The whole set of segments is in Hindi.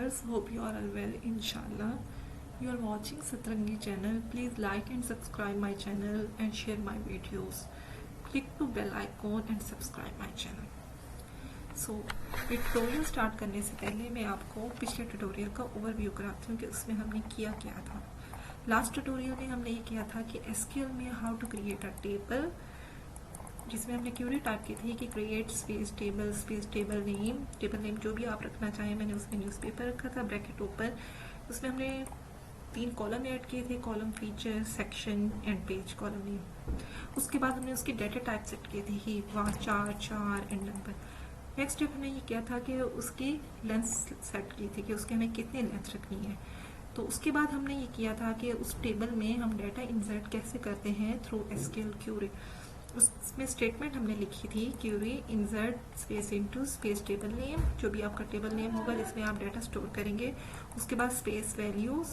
viewers, hope you are all well, inshallah. You are watching Satrangi channel. Please like and subscribe my channel and share my videos. Click to bell icon and subscribe my channel. So ये ट्यूटोरियल स्टार्ट करने से पहले मैं आपको पिछले ट्यूटोरियल का ओवरव्यू कराती हूँ कि उसमें हमने किया क्या था। लास्ट ट्यूटोरियल में हमने ये किया था कि एसक्यूएल में how to create a table, जिसमें हमने क्यूरी टाइप की थी कि क्रिएट स्पेस टेबल नेम जो भी आप रखना चाहें। मैंने उसमें न्यूज़पेपर रखा था, ब्रैकेट ओपन। उसमें हमने 3 कॉलम ऐड किए थे, column feature, section and page column name. उसके बाद हमने उसकी डेटा टाइप सेट की थी कि चार एंड नंबर। नेक्स्ट स्टेप हमने ये किया था कि उसकी लेंथ सेट की थी कि उसके हमें कितनी लेंथ रखनी है। तो उसके बाद हमने ये किया था कि उस टेबल में हम डेटा इंसर्ट कैसे करते हैं थ्रू एसक्यूएल क्यूरी। उसमें स्टेटमेंट हमने लिखी थी query insert space into space table name, जो भी आपका टेबल नेम होगा जिसमें आप डेटा स्टोर करेंगे। उसके बाद space values,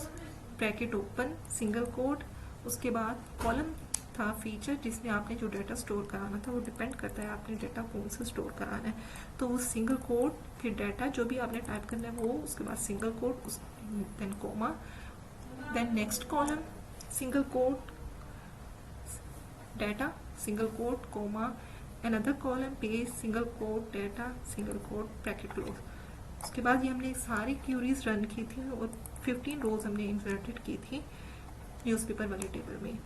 bracket open, single quote. उसके बाद कॉलम था फीचर, जिसमें आपने जो डेटा स्टोर कराना था वो डिपेंड करता है आपने डेटा कौन सा स्टोर कराना है। तो वो सिंगल कोट, फिर डेटा जो भी आपने टाइप करना है वो, उसके बाद single quote, then comma, then next column, single quote, data, single quote, comma, another column, page, single quote, data, single quote, bracket close. उसके बाद ये हमने सारी क्यूरीज रन की थी और 15 रोज हमने इंसर्टेड की थी न्यूज़पेपर वाले टेबल में।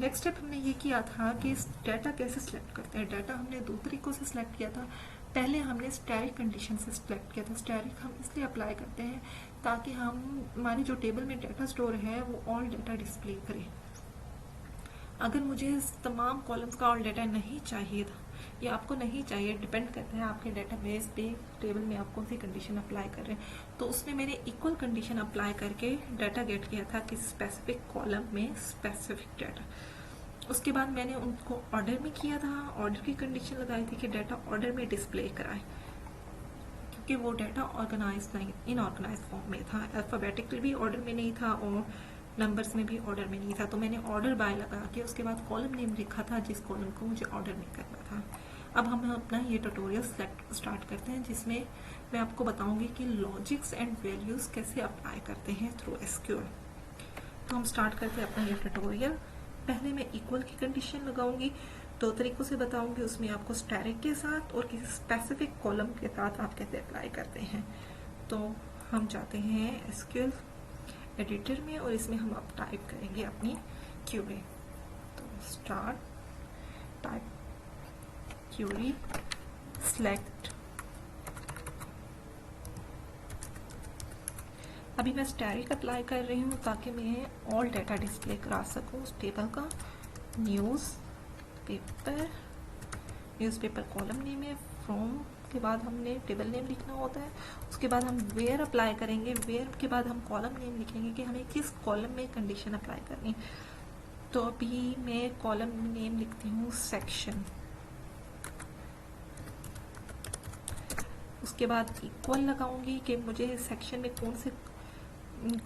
नेक्स्ट स्टेप हमने ये किया था कि डाटा कैसे सिलेक्ट करते हैं। डाटा हमने 2 तरीकों से सिलेक्ट किया था। पहले हमने स्टैटिक कंडीशन से सिलेक्ट किया था। स्टैटिक हम इसलिए अप्लाई करते हैं ताकि हमारी जो टेबल में डाटा स्टोर है वो ऑल डाटा डिस्प्ले करे। अगर मुझे तमाम कॉलम्स का ऑल डाटा नहीं चाहिए था या आपको नहीं चाहिए, डिपेंड करता है आपके डेटाबेस पे टेबल में आप कौन सी कंडीशन अप्लाई कर रहे हैं। तो उसमें मैंने इक्वल कंडीशन अप्लाई करके डाटा गेट किया था कि स्पेसिफिक कॉलम में स्पेसिफिक डाटा। उसके बाद मैंने उनको ऑर्डर में किया था। ऑर्डर की कंडीशन लगाई थी कि डाटा ऑर्डर में डिस्प्ले कराए, क्योंकि वो डाटा ऑर्गेनाइज नहीं, इनऑर्गेनाइज फॉर्म में था। अल्फाबेटिकली भी ऑर्डर में नहीं था और नंबर्स में भी ऑर्डर में नहीं था। तो मैंने ऑर्डर बाय लगा के उसके बाद कॉलम नेम लिखा था जिस कॉलम को मुझे ऑर्डर में करना था। अब हम अपना ये ट्यूटोरियल स्टार्ट करते हैं, जिसमें मैं आपको बताऊंगी कि लॉजिक्स एंड वैल्यूज कैसे अप्लाई करते हैं थ्रू एसक्यूएल। तो हम स्टार्ट करते हैं अपना ये ट्यूटोरियल। पहले मैं इक्वल की कंडीशन लगाऊंगी, 2 तरीकों से बताऊंगी, उसमें आपको स्टैटिक के साथ और किसी स्पेसिफिक कॉलम के साथ आप कैसे अप्लाई करते हैं। तो हम जाते हैं एसक्यूएल एडिटर में और इसमें हम अब टाइप करेंगे अपनी क्यूरी। तो स्टार्ट, टाइप क्यूरी, सिलेक्ट। अभी मैं स्टैटिक अप्लाई कर रही हूँ ताकि मैं ऑल डाटा डिस्प्ले करा सकूँ उस टेबल का। न्यूज़पेपर कॉलम नेम है, फ्रॉम के बाद हमने टेबल नेम लिखना होता है। उसके बाद हम वेयर अप्लाई करेंगे, वेयर के बाद हम कॉलम नेम लिखेंगे कि हमें किस कॉलम में कंडीशन अप्लाई करनी। तो अभी मैं कॉलम नेम लिखती हूँ सेक्शन। उसके बाद इक्वल लगाऊंगी कि मुझे सेक्शन में कौन से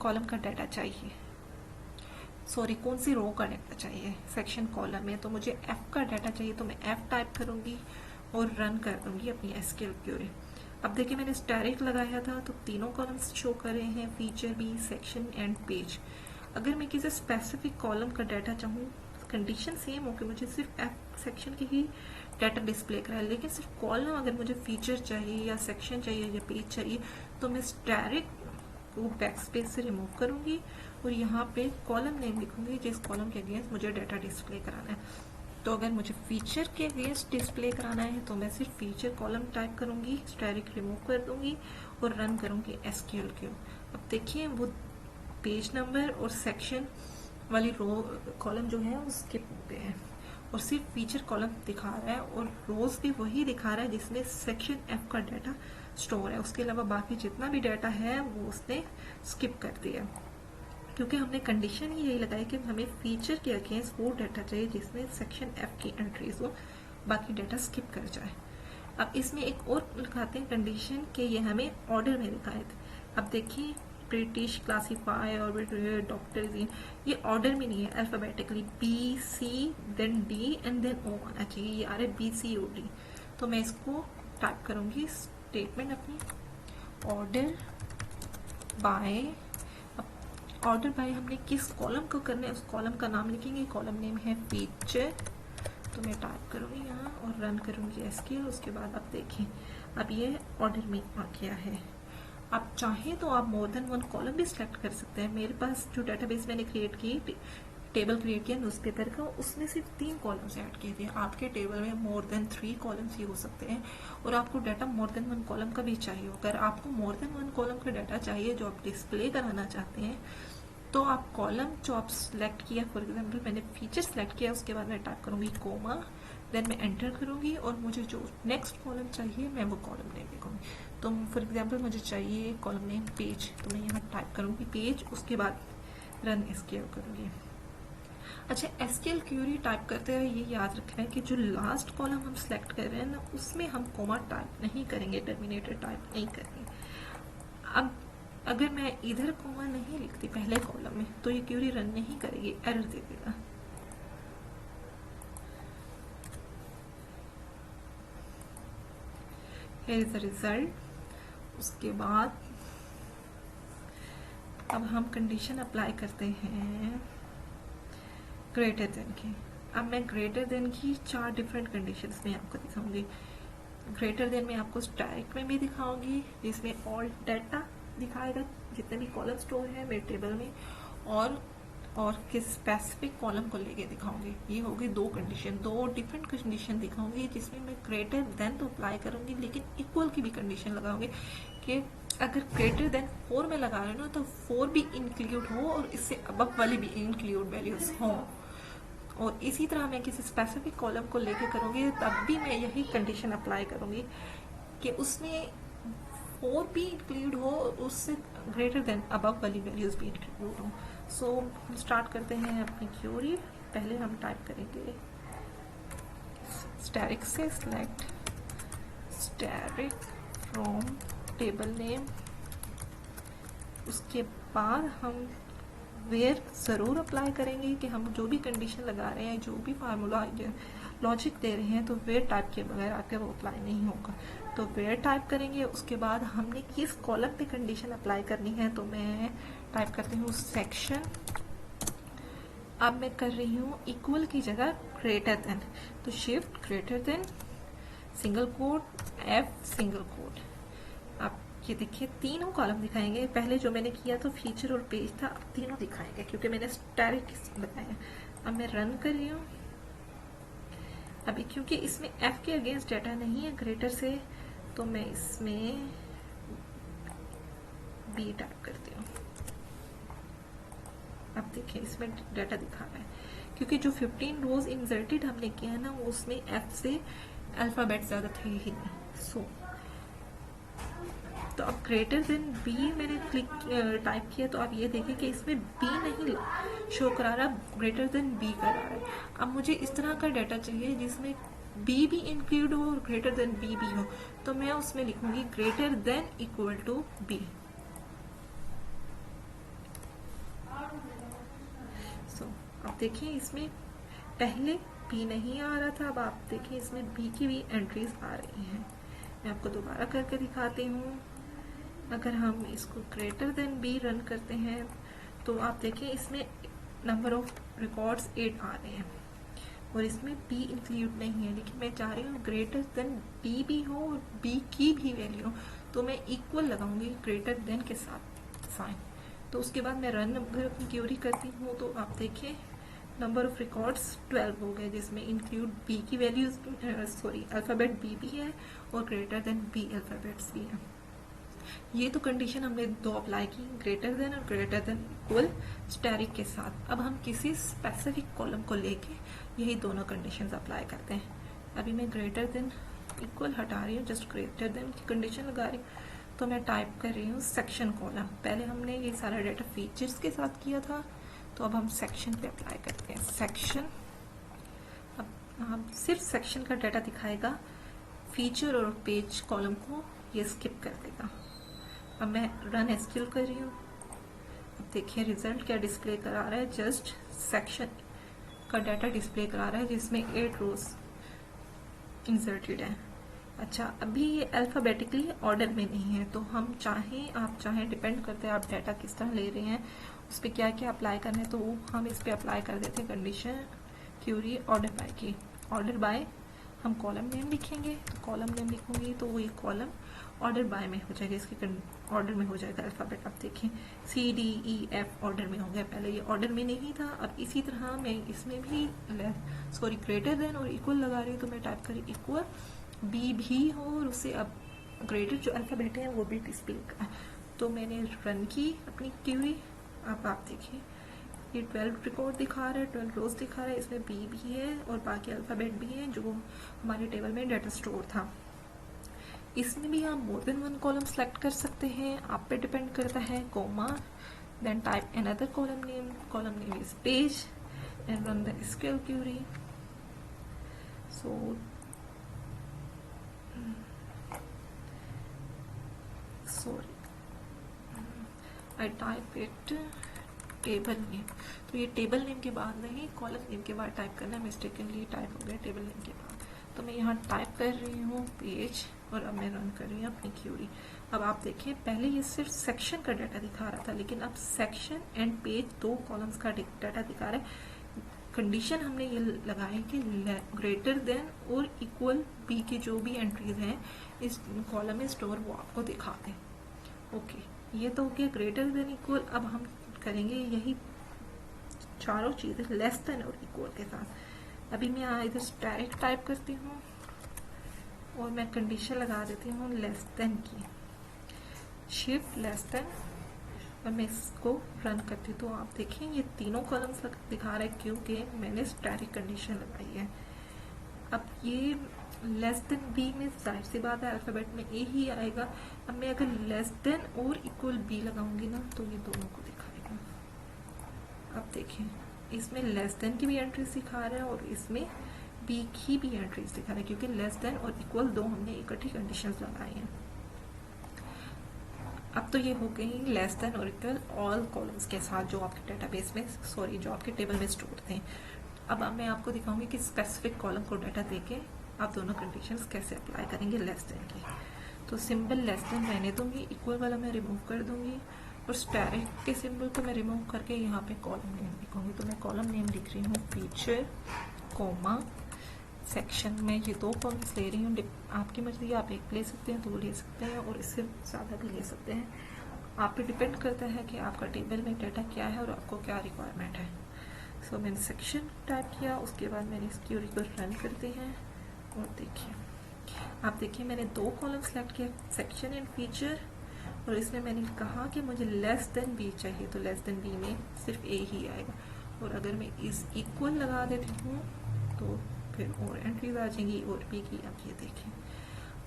कॉलम का डाटा चाहिए, कौन सी रो का डाटा चाहिए। सेक्शन कॉलम में तो मुझे एफ का डाटा चाहिए, तो मैं एफ टाइप करूंगी और रन कर दूंगी अपनी एसक्यूएल क्यूरी। अब देखिए मैंने स्टैटिक लगाया था तो तीनों कॉलम्स शो कर रहे हैं, फीचर भी, सेक्शन एंड पेज। अगर मैं किसी स्पेसिफिक कॉलम का डाटा चाहूँ, कंडीशन सेम हो कि मुझे सिर्फ एफ सेक्शन के ही डाटा डिस्प्ले कराए, लेकिन सिर्फ कॉलम अगर मुझे फीचर चाहिए या सेक्शन चाहिए या पेज चाहिए, तो मैं स्टैटिक को बैक स्पेस से रिमूव करूंगी और यहाँ पे कॉलम नेम लिखूंगी जिस कॉलम के अगेंस्ट मुझे डाटा डिस्प्ले कराना है। तो अगर मुझे फीचर के अगेंस्ट डिस्प्ले कराना है तो मैं सिर्फ फीचर कॉलम टाइप करूंगी, स्टैटिक रिमूव कर दूंगी और रन करूंगी एसक्यूएल क्यू। अब देखिए वो पेज नंबर और सेक्शन वाली रो कॉलम जो है वो स्किप हो गए हैं और सिर्फ फीचर कॉलम दिखा रहा है और रोज भी वही दिखा रहा है जिसमें सेक्शन एफ का डाटा स्टोर है। उसके अलावा बाकी जितना भी डाटा है वो उसने स्किप कर दिया, क्योंकि हमने कंडीशन ही यही लगाई कि हमें फीचर के अगेंस्ट वो डाटा चाहिए जिसमें सेक्शन एफ की एंट्रीज हो, बाकी डाटा स्किप कर जाए। अब इसमें एक और लिखाते हैं कंडीशन कि ये हमें ऑर्डर में लिखाए थे। अब देखिए ब्रिटिश क्लासीफाई और डॉक्टर, ये ऑर्डर में नहीं है, alphabetically B C then D and then O आना चाहिए। ये आ रहा है बी सी ओ डी। तो मैं इसको टाइप करूंगी स्टेटमेंट अपनी, ऑर्डर बाय, ऑर्डर बाय हमने किस कॉलम को करना है उस कॉलम का नाम लिखेंगे, कॉलम नेम है फीचर, तो मैं टाइप करूँगी यहाँ और रन करूँगी एसक्यूएल। उसके बाद आप देखें अब ये ऑर्डर में आ गया है। आप चाहें तो आप मोर देन वन कॉलम भी सिलेक्ट कर सकते हैं। मेरे पास जो डेटाबेस मैंने क्रिएट की, टेबल क्रिएट किया न्यूज़पेपर का, उसमें सिर्फ 3 कॉलम्स ऐड किए थे। आपके टेबल में मोर देन 3 कॉलम्स ही हो सकते हैं और आपको डाटा मोर देन वन कॉलम का भी चाहिए। अगर आपको मोर देन वन कॉलम का डाटा चाहिए जो आप डिस्प्ले कराना चाहते हैं, तो आप कॉलम जो आप सिलेक्ट किया, फॉर एग्जाम्पल मैंने फीचर सिलेक्ट किया, उसके बाद मैं टाइप करूँगी कोमा, देन मैं एंटर करूँगी और मुझे जो नेक्स्ट कॉलम चाहिए मैं वो कॉलम नेम लिखूँगी। तो फॉर एग्जाम्पल मुझे चाहिए कॉलम नेम पेज, तो मैं यहाँ टाइप करूँगी पेज, उसके बाद रन एसक्यूएल करूँगी। अच्छा, एसक्यूएल क्यूरी टाइप करते हुए ये याद रखना है कि जो लास्ट कॉलम हम सिलेक्ट कर रहे हैं ना, उसमें हम कोमा टाइप नहीं करेंगे, टर्मिनेटर टाइप नहीं करेंगे। अब अगर मैं इधर कोमा नहीं लिखती पहले कॉलम में, तो ये क्यूरी रन नहीं करेगी, एरर दे देगा। Here is the result। उसके बाद अब हम कंडीशन अप्लाई करते हैं ग्रेटर देन की। अब मैं ग्रेटर देन की 4 डिफरेंट कंडीशंस में आपको दिखाऊंगी। ग्रेटर देन में आपको स्टैटिक में भी दिखाऊंगी, जिसमें ऑल डाटा दिखाएगा जितने भी कॉलम स्टोर है मेरे टेबल में, और किस स्पेसिफिक कॉलम को लेके दिखाऊंगी। ये हो गई 2 कंडीशन, 2 डिफरेंट कंडीशन दिखाऊंगी, जिसमें मैं ग्रेटर देन तो अप्लाई करूंगी, लेकिन इक्वल की भी कंडीशन लगाऊंगी कि अगर ग्रेटर देन 4 में लगा रहे हो ना, तो 4 भी इंक्लूड हो और इससे अबव वाली भी इंक्लूड वैल्यूज हो। और इसी तरह मैं किसी स्पेसिफिक कॉलम को लेके करूंगी, तब भी मैं यही कंडीशन अप्लाई करूंगी कि उसमें 4 भी इंक्लूड हो और उससे ग्रेटर देन अबव वाली वैल्यूज भी इंक्लूड हो। सो हम स्टार्ट करते हैं अपनी क्यूरी। पहले हम टाइप करेंगे स्टैटिक से select static from table name. उसके बाद हम वेयर ज़रूर अप्लाई करेंगे कि हम जो भी कंडीशन लगा रहे हैं, जो भी फार्मूला लॉजिक दे रहे हैं, तो वेयर टाइप के बगैर आके वो अप्लाई नहीं होगा। तो वेयर टाइप करेंगे। उसके बाद हमने किस कॉलम पे कंडीशन अप्लाई करनी है, तो मैं टाइप करती हूँ सेक्शन। अब मैं कर रही हूँ इक्वल की जगह ग्रेटर देन, तो shift greater than single quote F single quote. अब ये देखिए 3 कॉलम दिखाएंगे। पहले जो मैंने किया तो फीचर और पेज था, अब तीनों दिखाएंगे क्योंकि मैंने स्टैटिक बताया। अब मैं रन कर रही हूँ। अभी क्योंकि इसमें F के अगेंस्ट डाटा नहीं है ग्रेटर से, तो मैं इसमें B टाइप करती हूँ। अब देखिए इसमें डाटा दिखा रहा है, क्योंकि जो 15 रोज इंसर्टेड हमने किया है ना, वो उसमें F से अल्फाबेट ज्यादा थे ही नहीं। सो तो अब ग्रेटर देन B मैंने टाइप किया, तो आप ये देखिए कि इसमें B नहीं शो करा रहा, ग्रेटर देन B करा रहा है। अब मुझे इस तरह का डाटा चाहिए जिसमें B भी इंक्लूड हो और ग्रेटर देन B भी हो, तो मैं उसमें लिखूंगी greater than equal to B। अब देखिए इसमें पहले B नहीं आ रहा था, अब आप देखिए इसमें B की भी एंट्रीज आ रही हैं। मैं आपको दोबारा करके दिखाती हूँ। अगर हम इसको ग्रेटर देन B रन करते हैं, तो आप देखिए इसमें नंबर ऑफ रिकॉर्ड्स 8 आ रहे हैं और इसमें B इंक्लूड नहीं है, लेकिन मैं चाह रही हूँ ग्रेटर देन B भी हो और B की भी वैल्यू हो, तो मैं इक्वल लगाऊंगी ग्रेटर देन के साथ साइन। तो उसके बाद मैं रन क्यूरी करती हूँ, तो आप देखिए नंबर ऑफ रिकॉर्ड्स 12 हो गए, जिसमें इंक्लूड B की वैल्यूज अल्फाबेट B भी है और ग्रेटर देन B अल्फाबेट्स भी है। ये तो कंडीशन हमने 2 अप्लाई की, ग्रेटर देन और ग्रेटर देन इक्वल स्टैटिक के साथ। अब हम किसी स्पेसिफिक कॉलम को लेके यही दोनों कंडीशंस अप्लाई करते हैं। अभी मैं ग्रेटर देन इक्वल हटा रही हूँ, जस्ट ग्रेटर देन की कंडीशन लगा रही हूँ। तो मैं टाइप कर रही हूँ सेक्शन कॉलम। पहले हमने ये सारा डाटा फीचर्स के साथ किया था, तो अब हम सेक्शन पे अप्लाई करते हैं सेक्शन। अब सिर्फ सेक्शन का डाटा दिखाएगा, फीचर और पेज कॉलम को ये स्किप कर देगा। अब मैं रन एसक्यूएल कर रही हूँ। अब देखिए रिजल्ट क्या डिस्प्ले करा रहा है, जस्ट सेक्शन का डाटा डिस्प्ले करा रहा है, जिसमें 8 रोज इंसर्टेड है। अच्छा, अभी ये अल्फ़ाबेटिकली ऑर्डर में नहीं है, तो हम आप चाहें डिपेंड करते हैं आप डाटा किस तरह ले रहे हैं, उस पर क्या क्या अप्लाई करना है, तो वो हम इस पर अप्लाई कर देते हैं कंडीशन क्यूरी ऑर्डर बाय की। ऑर्डर बाय हम कॉलम नेम लिखेंगे, तो कॉलम नेम लिखूंगी तो वो ये कॉलम ऑर्डर बाय में हो जाएगा, इसके ऑर्डर में हो जाएगा अल्फ़ाबेट। आप देखें CDEF ऑर्डर में हो गया, पहले ये ऑर्डर में नहीं था। अब इसी तरह मैं इसमें भी ग्रेटर देन और इक्वल लगा रही हूँ, तो मैं टाइप करी इक्वल बी भी हो और उससे अब ग्रेटर जो अल्फ़ाबेट है वो भी डिस्प्ले का। तो मैंने रन की अपनी क्यूरी। अब आप देखिए ये 12 रिकॉर्ड दिखा रहा है, 12 रोज दिखा रहा है, इसमें बी भी है और बाकी अल्फ़ाबेट भी है जो हमारे टेबल में डाटा स्टोर था। इसमें भी आप more than one column select कर सकते हैं, आप पे डिपेंड करता है। Comma then type another column name is page and run the SQL query. So sorry, I type it table name. तो ये टेबल नेम के बाद नहीं, कॉलम नेम के बाद टाइप करना है, मिस्टेकनली टाइप हो गया टेबल नेम के बाद। तो मैं यहाँ टाइप कर रही हूँ पेज और अब मैं रन कर रही हूँ अपनी क्यूरी। अब आप देखें पहले ये सिर्फ सेक्शन का डाटा दिखा रहा था, लेकिन अब सेक्शन एंड पेज दो कॉलम्स का डाटा दिखा रहा है। कंडीशन हमने ये लगाई कि ग्रेटर देन और इक्वल बी की जो भी एंट्रीज हैं इस कॉलम में स्टोर वो आपको दिखा दें। ओके, ये तो हो गया ग्रेटर देन इक्वल। अब हम करेंगे यही चारों चीजें लेस देन और इक्वल के साथ। अभी मैं यहाँ इधर डायरेक्ट टाइप करती हूँ और मैं कंडीशन लगा देती हूँ लेस देन की, शिफ्ट लेस देन, और मैं इसको रन करती हूँ। तो आप देखें ये तीनों कॉलम्स दिखा रहा है क्योंकि मैंने स्टैटिक कंडीशन लगाई है। अब ये लेस देन बी में जाहिर सी बात है अल्फ़ाबेट में ए ही आएगा। अब मैं अगर लेस देन और इक्वल बी लगाऊंगी ना तो ये दोनों को दिखाएगा। अब देखें इसमें लेस देन की भी एंट्रीज दिखा रहा है और इसमें बी की भी एंट्रीज दिखा रहा है, क्योंकि लेस देन और इक्वल दो हमने इकट्ठी कंडीशंस लगाई हैं। अब तो ये हो गई लेस देन और इक्वल ऑल कॉलम्स के साथ जो आपके डेटाबेस में जो आपके टेबल में स्टोर थे। अब मैं आपको दिखाऊंगी कि स्पेसिफिक कॉलम को डाटा देके आप दोनों कंडीशंस कैसे अप्लाई करेंगे लेस देन की। तो सिंबल लेस देन रहने दूंगी, इक्वल वाला मैं रिमूव कर दूंगी और स्टैटिक के सिंबल को मैं रिमूव करके यहाँ पे कॉलम नेम लिखूंगी। तो मैं कॉलम नेम लिख रही हूँ फीचर कोमा सेक्शन में ये दो कॉलम्स ले रही हूँ। आपकी मर्जी, आप एक ले सकते हैं, दो ले सकते हैं और इससे ज़्यादा भी ले सकते हैं। आप पे डिपेंड करता है कि आपका टेबल में डाटा क्या है और आपको क्या रिक्वायरमेंट है। सो मैंने सेक्शन टाइप किया, उसके बाद मैंने इस क्यूरी को रन करते हैं और देखिए आप देखिए मैंने दो कॉलम सेलेक्ट किया, सेक्शन एंड फीचर, और इसमें मैंने कहा कि मुझे लेस देन बी चाहिए, तो लेस देन बी में सिर्फ ए ही आएगा। और अगर मैं इस इक्वल लगा देती हूँ तो फिर और एंट्रीज आ जाएंगी और बी की। अब ये देखें,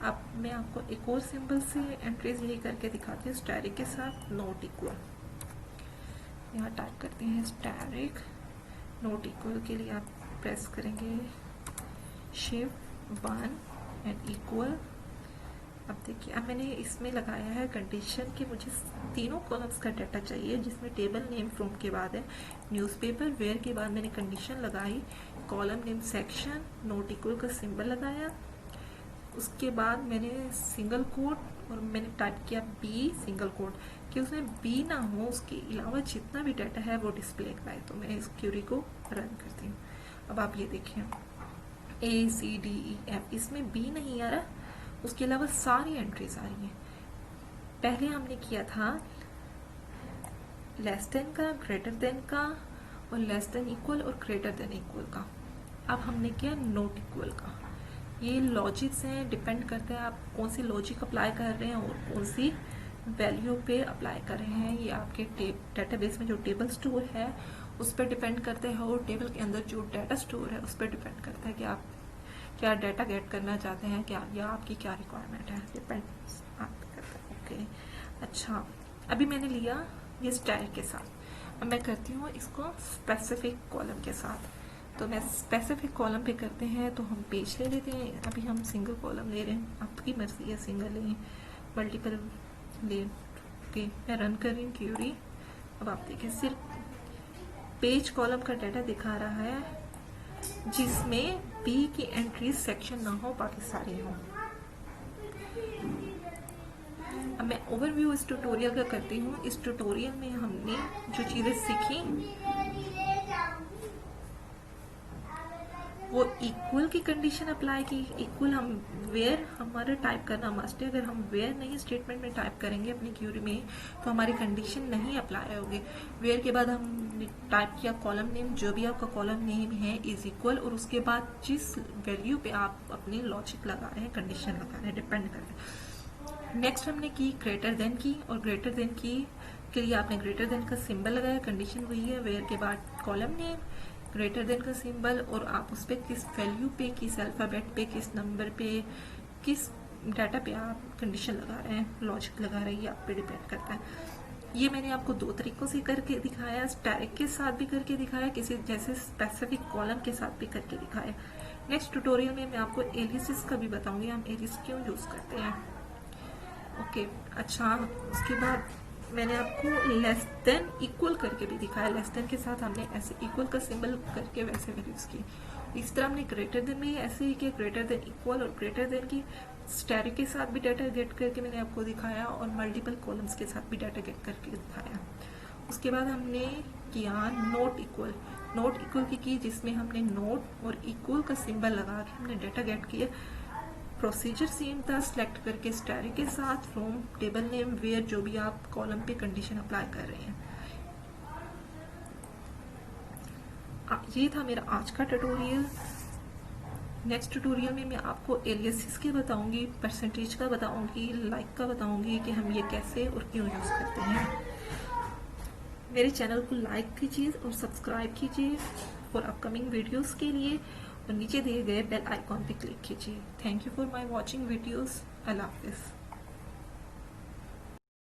अब मैं आपको एक और सिंबल से एंट्रीज यही करके दिखाती हूँ स्टैटिक के साथ नॉट इक्वल। यहाँ टाइप करते हैं स्टैटिक नॉट इक्वल के लिए आप प्रेस करेंगे शिफ्ट 1 एंड इक्वल। अब देखिए अब मैंने इसमें लगाया है कंडीशन कि मुझे तीनों कॉलम्स का डाटा चाहिए, जिसमें टेबल नेम फ्रॉम के बाद है न्यूज़पेपर, वेयर के बाद मैंने कंडीशन लगाई column name section, not equal का सिंबल लगाया, उसके बाद मैंने सिंगल कोट और मैंने टाइप किया बी सिंगल कोट कि उसमें बी ना हो, उसके अलावा जितना भी डाटा है वो डिस्प्ले कराए। तो मैं इस क्यूरी को रन करती हूँ। अब आप ये देखें ACDEF इसमें बी नहीं आ रहा, उसके अलावा सारी एंट्रीज आ रही हैं। पहले हमने किया था लेस देन का, ग्रेटर देन का और लेस देन इक्वल और ग्रेटर देन इक्वल का। अब हमने किया नॉट इक्वल का। ये लॉजिक्स हैं, डिपेंड करते हैं आप कौन सी लॉजिक अप्लाई कर रहे हैं और कौन सी वैल्यू पे अप्लाई कर रहे हैं। ये आपके डेटाबेस में जो टेबल स्टोर है उस पर डिपेंड करते हैं और टेबल के अंदर जो डाटा स्टोर है उस पर डिपेंड करता है कि आप क्या डाटा गेट करना चाहते हैं क्या, या आपकी क्या रिक्वायरमेंट है, डिपेंड आप करता है। ओके, अच्छा अभी मैंने लिया ये स्टाइल के साथ। अब मैं करती हूँ इसको स्पेसिफिक कॉलम के साथ। तो मैं स्पेसिफिक कॉलम पे करते हैं तो हम पेज ले लेते हैं। अभी हम सिंगल कॉलम ले रहे हैं, आपकी मर्जी है सिंगल लें मल्टीपल ले के। मैं रन कर रही हूँ क्यूरी। अब आप देखिए सिर्फ पेज कॉलम का डाटा दिखा रहा है जिसमें बी की एंट्री सेक्शन ना हो, बाकी सारे हो। अब मैं ओवरव्यू इस ट्यूटोरियल का करती हूँ। इस ट्यूटोरियल में हमने जो चीज़ें सीखी वो इक्वल की कंडीशन अप्लाई की। इक्वल हम वेयर हमारा टाइप करना मस्ट है। अगर हम वेयर नहीं स्टेटमेंट में टाइप करेंगे अपनी क्यूरी में तो हमारी कंडीशन नहीं अप्लाई होगी। वेयर के बाद हम टाइप किया कॉलम नेम, जो भी आपका कॉलम नेम है इज इक्वल, और उसके बाद जिस वैल्यू पे आप अपनी लॉजिक लगा रहे हैं, कंडीशन लगा रहे हैं, डिपेंड कर रहे हैं। नेक्स्ट हमने की ग्रेटर देन की, और ग्रेटर देन की के लिए आपने ग्रेटर देन का सिंबल लगाया। कंडीशन वही है, वेयर के बाद कॉलम नेम, ग्रेटर देन का सिंबल, और आप उस पर किस वैल्यू पे, किस अल्फ़ाबेट पे, किस नंबर पे, किस डाटा पे आप कंडीशन लगा रहे हैं, लॉजिक लगा रहे हैं, ये आप पे डिपेंड करता है। ये मैंने आपको दो तरीकों से करके दिखाया, स्टैटिक के साथ भी करके दिखाया, किसी जैसे स्पेसिफिक कॉलम के साथ भी करके दिखाया। नेक्स्ट ट्यूटोरियल में मैं आपको एलियासेस का भी बताऊंगी, हम एलियास क्यों यूज़ करते हैं। ओके, अच्छा, उसके बाद मैंने आपको लेस देन इक्वल करके भी दिखाया। लेस देन के साथ हमने ऐसे इक्वल का सिंबल करके वैसे वैल्यूज की। इस तरह हमने ग्रेटर देन में ऐसे ही किया, ग्रेटर देन इक्वल और ग्रेटर देन की स्टैटिक के साथ भी डाटा गेट करके मैंने आपको दिखाया, और मल्टीपल कॉलम्स के साथ भी डाटा गेट करके दिखाया। उसके बाद हमने किया नॉट इक्वल। नॉट इक्वल की जिसमें हमने नॉट और इक्वल का सिंबल लगा के हमने डाटा गेट किया। प्रोसीजर सेम था, सिलेक्ट करके स्टैटिक के साथ फ्रॉम टेबल नेम वेयर, जो भी आप कॉलम पे कंडीशन अप्लाई कर रहे हैं। ये था मेरा आज का ट्यूटोरियल। नेक्स्ट ट्यूटोरियल में मैं आपको एलियासेस के बताऊंगी, परसेंटेज का बताऊंगी, लाइक का बताऊंगी कि हम ये कैसे और क्यों यूज करते हैं। मेरे चैनल को लाइक कीजिए और सब्सक्राइब कीजिए फॉर अपकमिंग वीडियोस के लिए, और नीचे दिए गए बेल आइकॉन पे क्लिक कीजिए। Thank you for my watching videos. अल्लाह हाफिज़।